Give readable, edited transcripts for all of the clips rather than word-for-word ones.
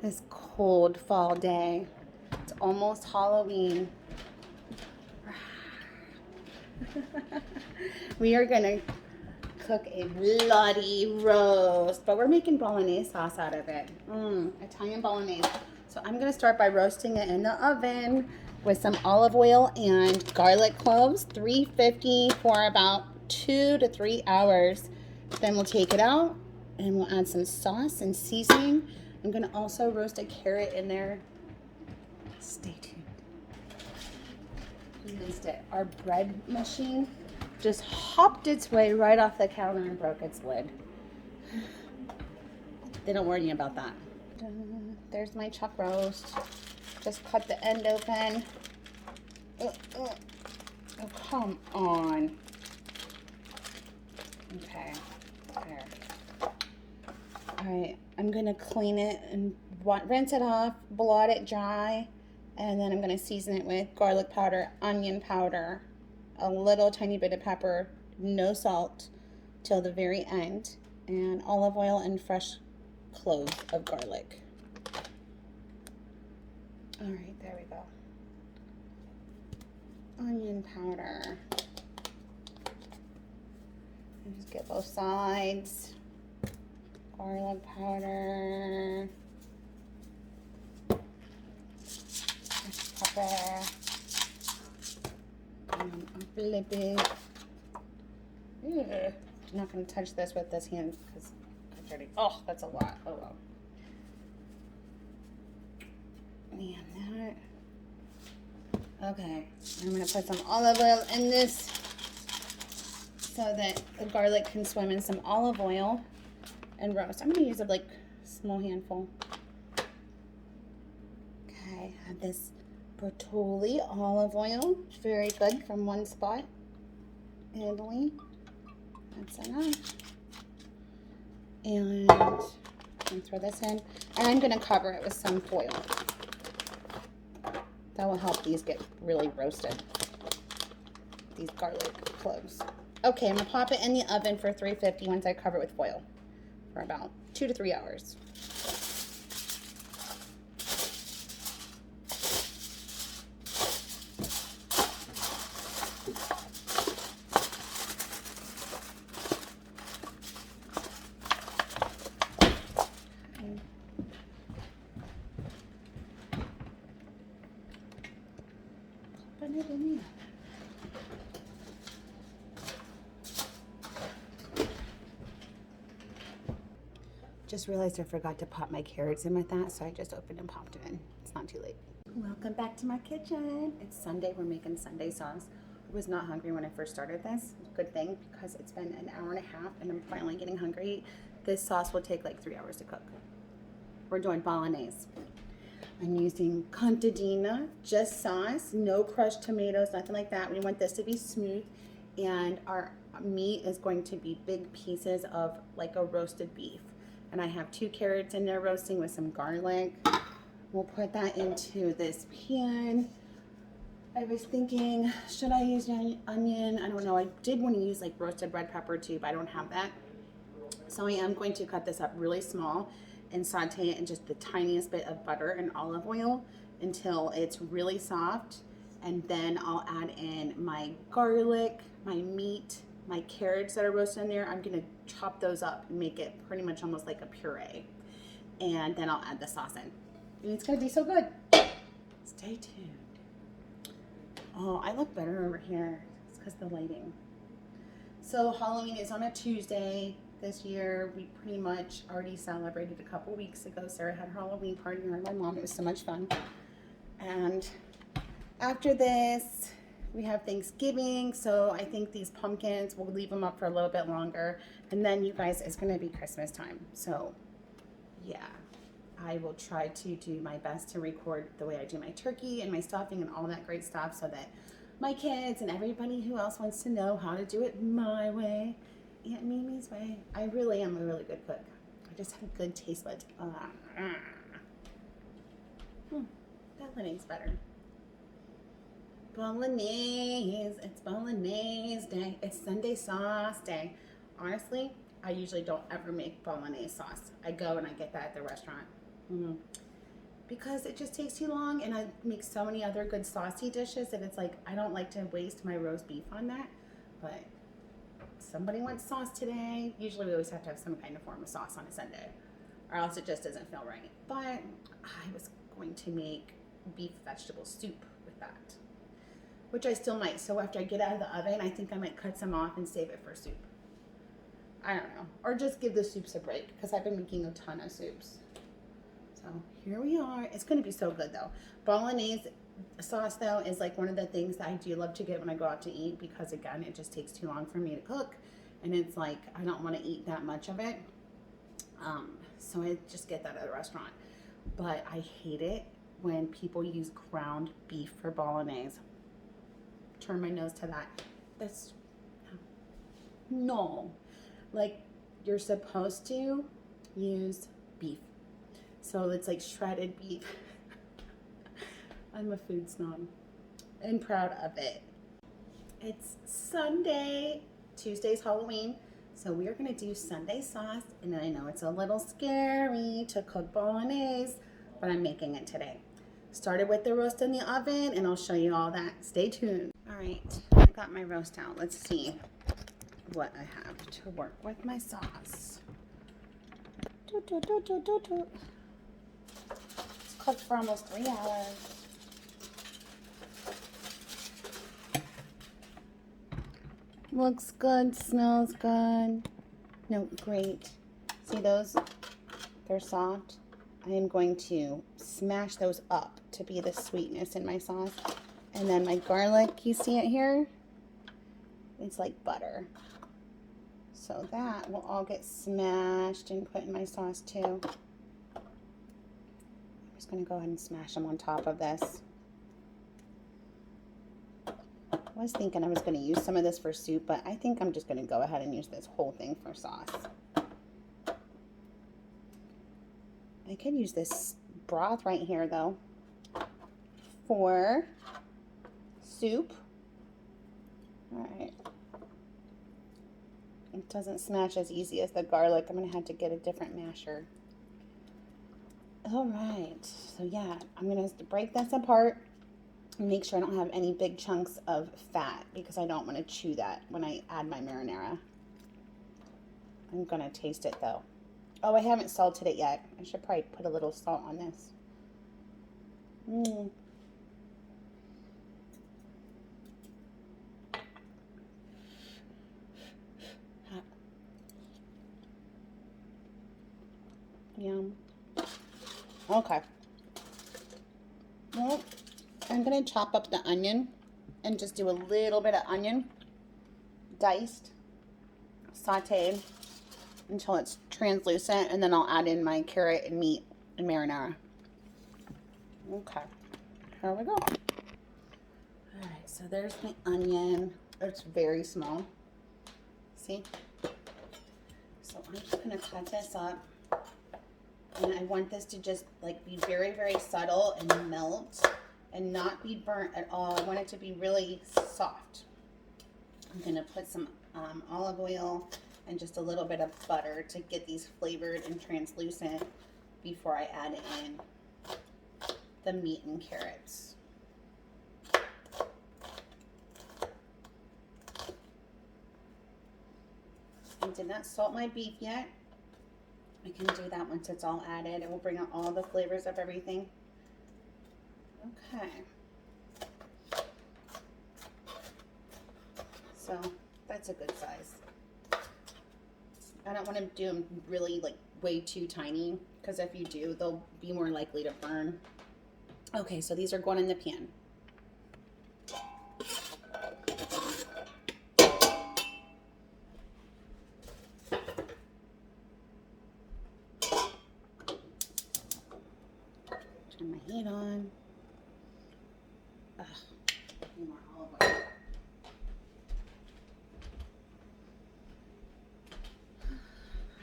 this cold fall day. It's almost Halloween. We are gonna cook a bloody roast, but we're making bolognese sauce out of it. Italian bolognese. So I'm gonna start by roasting it in the oven with some olive oil and garlic cloves, 350 for about 2 to 3 hours. Then we'll take it out and we'll add some sauce and seasoning. I'm gonna also roast a carrot in there. Stay tuned. You missed it. Our bread machine just hopped its way right off the counter and broke its lid. They don't warn you about that. There's my chuck roast. Just cut the end open. Oh, come on. Okay, there. All right, I'm gonna clean it and rinse it off, blot it dry, and then I'm gonna season it with garlic powder, onion powder, a little tiny bit of pepper, no salt till the very end, and olive oil and fresh cloves of garlic. All right, there we go. Onion powder. And just get both sides. Garlic powder. Fresh pepper. And a little bit. I'm not going to touch this with this hand because it's dirty. Oh, that's a lot. Oh well. And that. Okay, I'm going to put some olive oil in this so that the garlic can swim in some olive oil and roast. I'm going to use a small handful. Okay, I have this Bertolli olive oil. Very good from one spot in Italy. That's enough. And I'm going to throw this in. And I'm going to cover it with some foil. That will help these get really roasted. These garlic cloves. Okay, I'm going to pop it in the oven for 350 once I cover it with foil for about 2 to 3 hours. Popping it in there. Just realized I forgot to pop my carrots in with that, so I just opened and popped it in. It's not too late. Welcome back to my kitchen. It's Sunday. We're making Sunday sauce. I was not hungry when I first started this. Good thing, because it's been an hour and a half and I'm finally getting hungry. This sauce will take like 3 hours to cook. We're doing bolognese. I'm using contadina, just sauce, no crushed tomatoes, nothing like that. We want this to be smooth, and our meat is going to be big pieces of like a roasted beef. And I have 2 carrots in there roasting with some garlic. We'll put that into this pan. I was thinking, should I use onion? I don't know. I did want to use like roasted red pepper too, but I don't have that. So I am going to cut this up really small and saute it in just the tiniest bit of butter and olive oil until it's really soft. And then I'll add in my garlic, my meat, my carrots that are roasted in there. I'm gonna chop those up and make it pretty much almost like a puree. And then I'll add the sauce in. And it's gonna be so good. Stay tuned. Oh, I look better over here. It's because of the lighting. So Halloween is on a Tuesday this year. We pretty much already celebrated a couple weeks ago. Sarah had her Halloween party, her and my mom. It was so much fun. And after this, we have Thanksgiving, so I think these pumpkins, we'll leave them up for a little bit longer. And then, you guys, it's going to be Christmas time. So, yeah, I will try to do my best to record the way I do my turkey and my stuffing and all that great stuff so that my kids and everybody who else wants to know how to do it my way, Aunt Mimi's way. I really am a really good cook. I just have a good taste bud. That living's better. Bolognese. It's Bolognese day. It's Sunday sauce day. Honestly, I usually don't ever make Bolognese sauce. I go and I get that at the restaurant. because it just takes too long, and I make so many other good saucy dishes that it's like I don't like to waste my roast beef on that. But somebody wants sauce today. Usually we always have to have some kind of form of sauce on a Sunday, or else it just doesn't feel right. But I was going to make beef vegetable soup with that, which I still might. So after I get out of the oven, I think I might cut some off and save it for soup. I don't know. Or just give the soups a break, because I've been making a ton of soups. So here we are. It's going to be so good though. Bolognese sauce though is like one of the things that I do love to get when I go out to eat, because again, it just takes too long for me to cook. And it's like, I don't want to eat that much of it. So I just get that at a restaurant. But I hate it when people use ground beef for Bolognese. Turn my nose to that. That's, no. Like, you're supposed to use beef. So it's like shredded beef. I'm a food snob and proud of it. It's Sunday. Tuesday's Halloween. So we are going to do Sunday sauce. And I know it's a little scary to cook Bolognese, but I'm making it today. Started with the roast in the oven, and I'll show you all that. Stay tuned. All right, I got my roast out. Let's see what I have to work with my sauce. It's cooked for almost 3 hours. Looks good, smells good. No, great. See those? They're soft. I am going to smash those up to be the sweetness in my sauce. And then my garlic, you see it here? It's like butter. So that will all get smashed and put in my sauce too. I'm just going to go ahead and smash them on top of this. I was thinking I was going to use some of this for soup, but I think I'm just going to go ahead and use this whole thing for sauce. I could use this broth right here though for soup. All right. It doesn't smash as easy as the garlic. I'm going to have to get a different masher. All right. So yeah, I'm going to break this apart. Make sure I don't have any big chunks of fat, because I don't want to chew that when I add my marinara. I'm going to taste it though. Oh, I haven't salted it yet. I should probably put a little salt on this. Yum. Okay. Well, I'm going to chop up the onion and just do a little bit of onion, diced, sauteed until it's translucent, and then I'll add in my carrot and meat and marinara. Okay, here we go. All right, so there's my onion. It's very small. See? So I'm just going to cut this up. And I want this to just like be very, very subtle and melt and not be burnt at all. I want it to be really soft. I'm going to put some olive oil and just a little bit of butter to get these flavored and translucent before I add in the meat and carrots. I did not salt my beef yet. I can do that once it's all added. It will bring out all the flavors of everything. Okay. So that's a good size. I don't want to do them really like way too tiny, because if you do, they'll be more likely to burn. Okay, so these are going in the pan. Turn my heat on. Ugh, need more olive oil.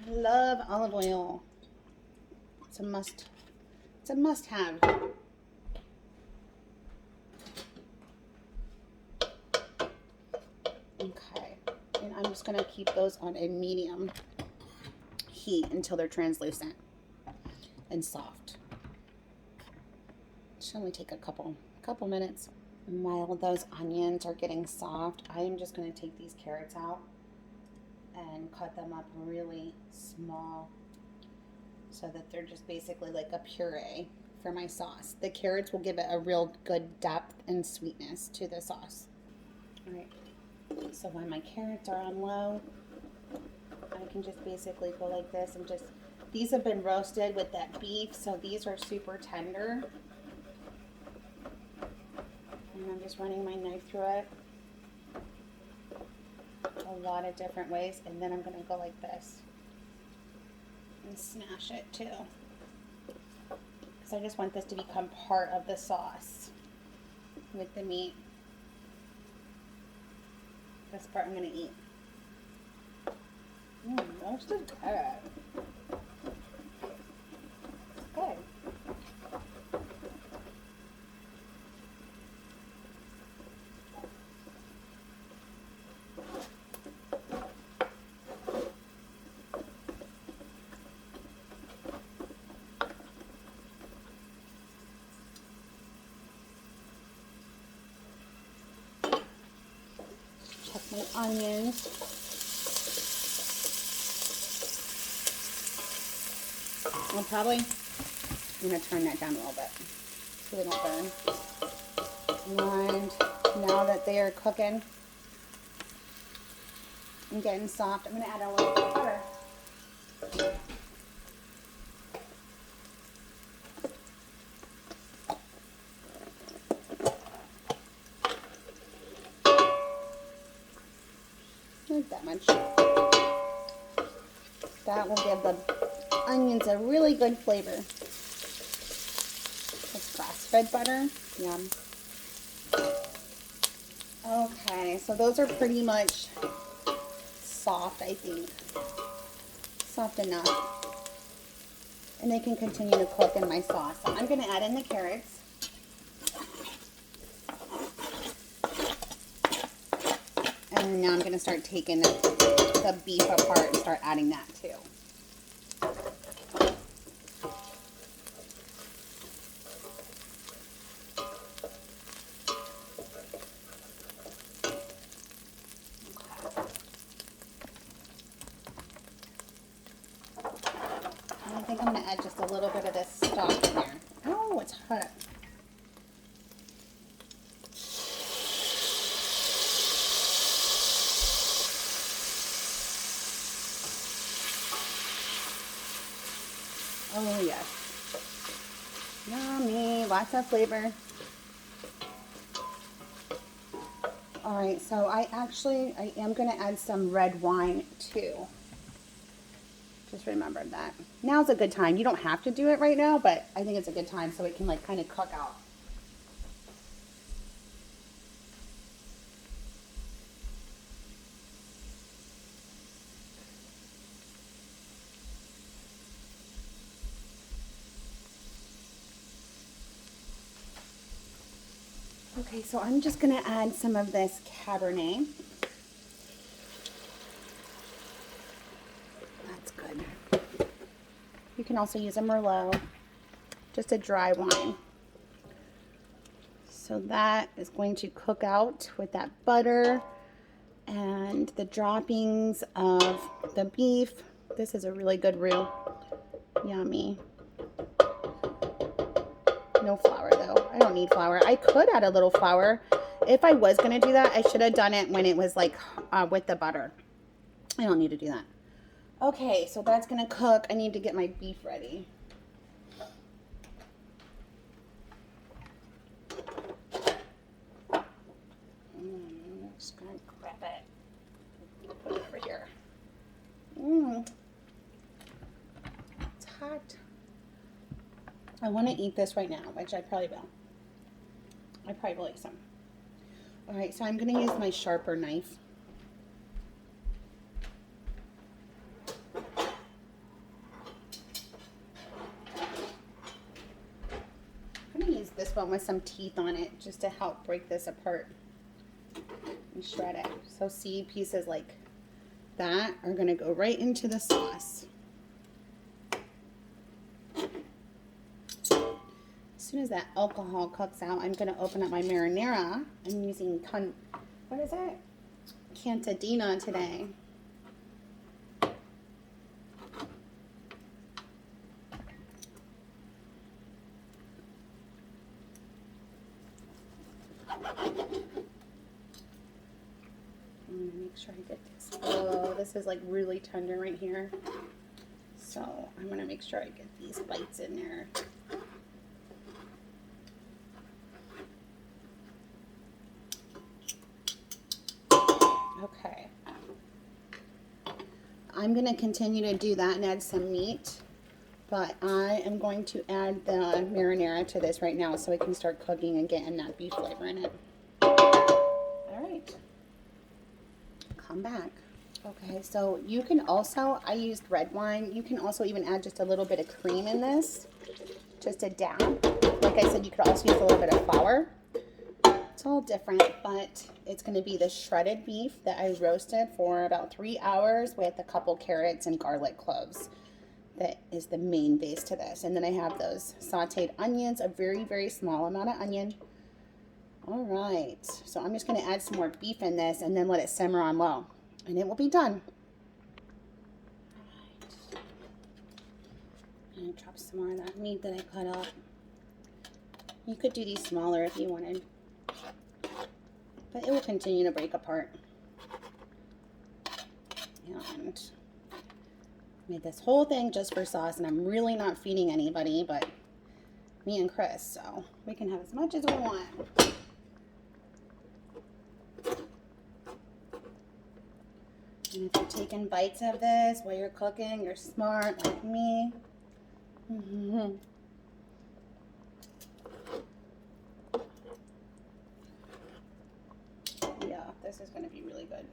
I love olive oil. It's a must. It's a must-have. Okay, and I'm just gonna keep those on a medium heat until they're translucent and soft. Should only take a couple minutes. While those onions are getting soft, I am just going to take these carrots out and cut them up really small so that they're just basically like a puree for my sauce. The carrots will give it a real good depth and sweetness to the sauce. All right, so when my carrots are on low, I can just basically go like this and just, these have been roasted with that beef, so these are super tender. And I'm just running my knife through it a lot of different ways, and then I'm going to go like this and smash it too, because I just want this to become part of the sauce with the meat. This part I'm going to eat. Roasted carrot. Good. Check my onions. I'm probably going to turn that down a little bit so they don't burn. And now that they are cooking and getting soft, I'm going to add a little bit of butter. Not that much. That will give the onions a really good flavor. It's grass-fed butter. Yum. Okay, so those are pretty much soft, I think. Soft enough. And they can continue to cook in my sauce. So I'm going to add in the carrots. And now I'm going to start taking the beef apart and start adding that too. I think I'm going to add just a little bit of this stock in there. Oh, it's hot. Oh, yes. Yummy. Lots of flavor. All right, so I am going to add some red wine too. Just remembered that. Now's a good time. You don't have to do it right now, but I think it's a good time so it can like kind of cook out. Okay, so I'm just going to add some of this Cabernet. That's good. You can also use a Merlot, just a dry wine. So that is going to cook out with that butter and the droppings of the beef. This is a really good roux. Yummy. No flour though. I don't need flour. I could add a little flour. If I was going to do that, I should have done it when it was like with the butter. I don't need to do that. Okay, so that's going to cook. I need to get my beef ready. Just going to grab it. Put it over here. It's hot. I want to eat this right now, which I probably will. I probably will eat some. All right, so I'm going to use my sharper knife. I'm going to use this one with some teeth on it just to help break this apart and shred it. So see, pieces like that are going to go right into the sauce. soon as that alcohol cooks out, I'm going to open up my marinara. I'm using, what is it? Cantadina today. I'm going to make sure I get this. Oh, this is like really tender right here. So I'm going to make sure I get these bites in there. Okay. I'm going to continue to do that and add some meat, but I am going to add the marinara to this right now so it can start cooking and getting that beef flavor in it. All right. Come back. Okay, so you can also, I used red wine. You can also even add just a little bit of cream in this, just a dab. Like I said, you could also use a little bit of flour. It's all different, but it's going to be the shredded beef that I roasted for about 3 hours with a couple carrots and garlic cloves. That is the main base to this. And then I have those sauteed onions, a very, very small amount of onion. All right, so I'm just going to add some more beef in this and then let it simmer on low. And it will be done. All right. I'm going to drop some more of that meat that I cut up. You could do these smaller if you wanted. But it will continue to break apart. And made this whole thing just for sauce, and I'm really not feeding anybody but me and Chris, so we can have as much as we want. And if you're taking bites of this while you're cooking, you're smart like me. Yeah, this is going to be really good.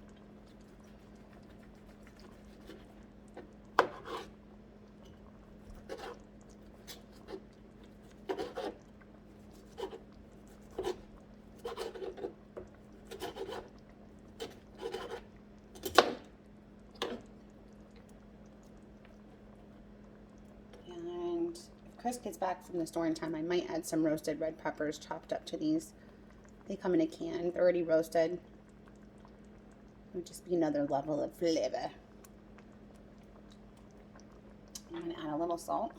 And if Chris gets back from the store in time, I might add some roasted red peppers chopped up to these. They come in a can. They're already roasted. It would just be another level of flavor. I'm going to add a little salt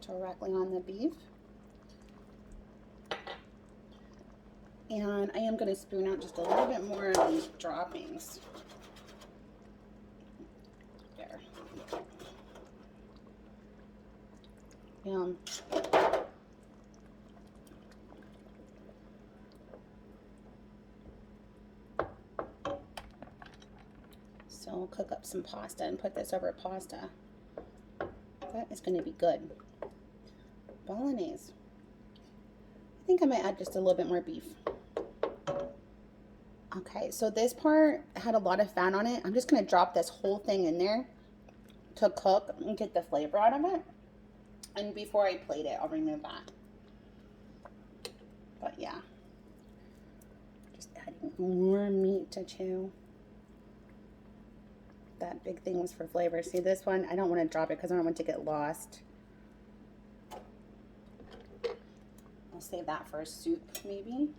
directly on the beef. And I am going to spoon out just a little bit more of these droppings. There. Yum. So we'll cook up some pasta and put this over pasta. That is going to be good. Bolognese. I think I might add just a little bit more beef. Okay, so this part had a lot of fat on it. I'm just going to drop this whole thing in there to cook and get the flavor out of it. And before I plate it, I'll remove that. But yeah, just adding more meat to chew. That big thing was for flavor. See, this one, I don't want to drop it because I don't want it to get lost. I'll save that for a soup, maybe.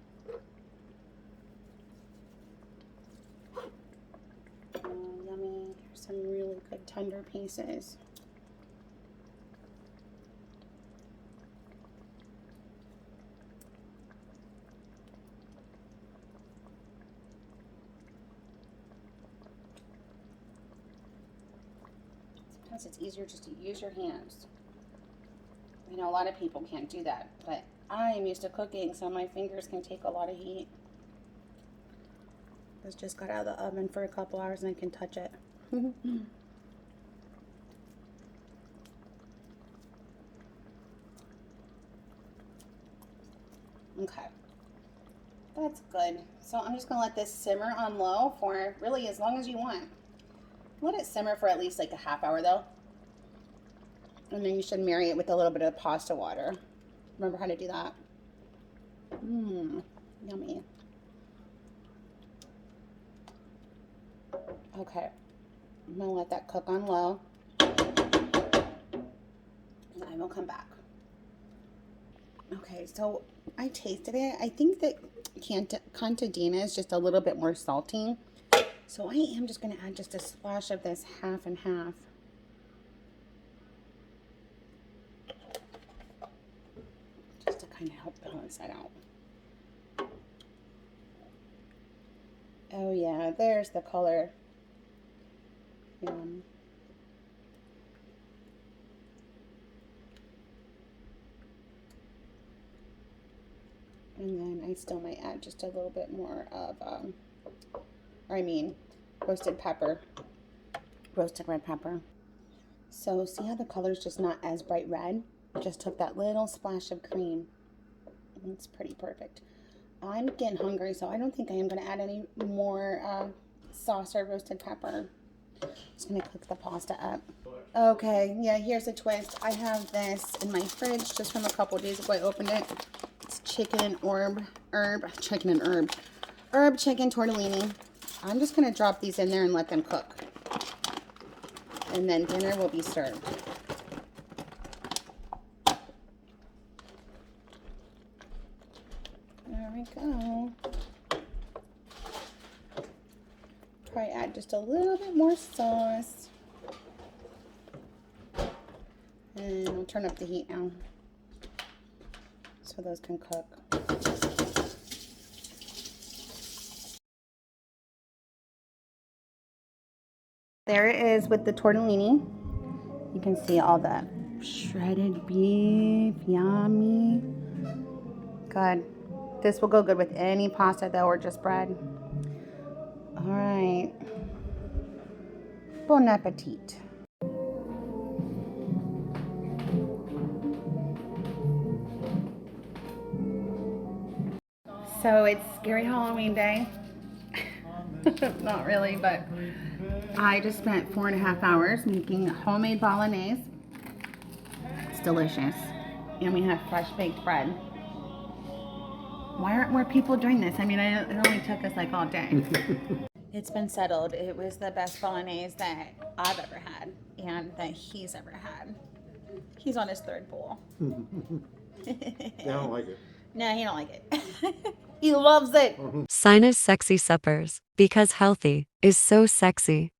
Oh, yummy. There's some really good tender pieces. Sometimes it's easier just to use your hands. I know a lot of people can't do that, but I am used to cooking, so my fingers can take a lot of heat. This just got out of the oven for a couple hours and I can touch it. Okay, that's good. So I'm just gonna let this simmer on low for really as long as you want. Let it simmer for at least like a half hour though. And then you should marry it with a little bit of pasta water. Remember how to do that? Yummy. Okay, I'm gonna let that cook on low. And I will come back. Okay, so I tasted it. I think that contadina is just a little bit more salty. So I am just going to add just a splash of this half and half. Just to kind of help balance that out. Oh yeah, there's the color. Yum. And then I still might add just a little bit more of, roasted pepper, roasted red pepper. So see how the color's just not as bright red? Just took that little splash of cream. It's pretty perfect. I'm getting hungry, so I don't think I am going to add any more sauce or roasted pepper. Just going to cook the pasta up. Okay, yeah, here's a twist. I have this in my fridge just from a couple days ago. I opened it. It's chicken herb chicken tortellini. I'm just going to drop these in there and let them cook. And then dinner will be served. There we go. Probably add just a little bit more sauce. And I'll turn up the heat now so those can cook. There it is with the tortellini. You can see all the shredded beef, yummy. Good. This will go good with any pasta though, or just bread. All right. Bon appetit. So it's Scary Halloween Day. Not really, but I just spent 4.5 hours making homemade Bolognese. It's delicious. And we have fresh baked bread. Why aren't more people doing this? I mean, it only took us like all day. It's been settled. It was the best Bolognese that I've ever had and that he's ever had. He's on his third bowl. I don't like it. No, he don't like it. He loves it. Sina's Sexy Suppers, because healthy is so sexy.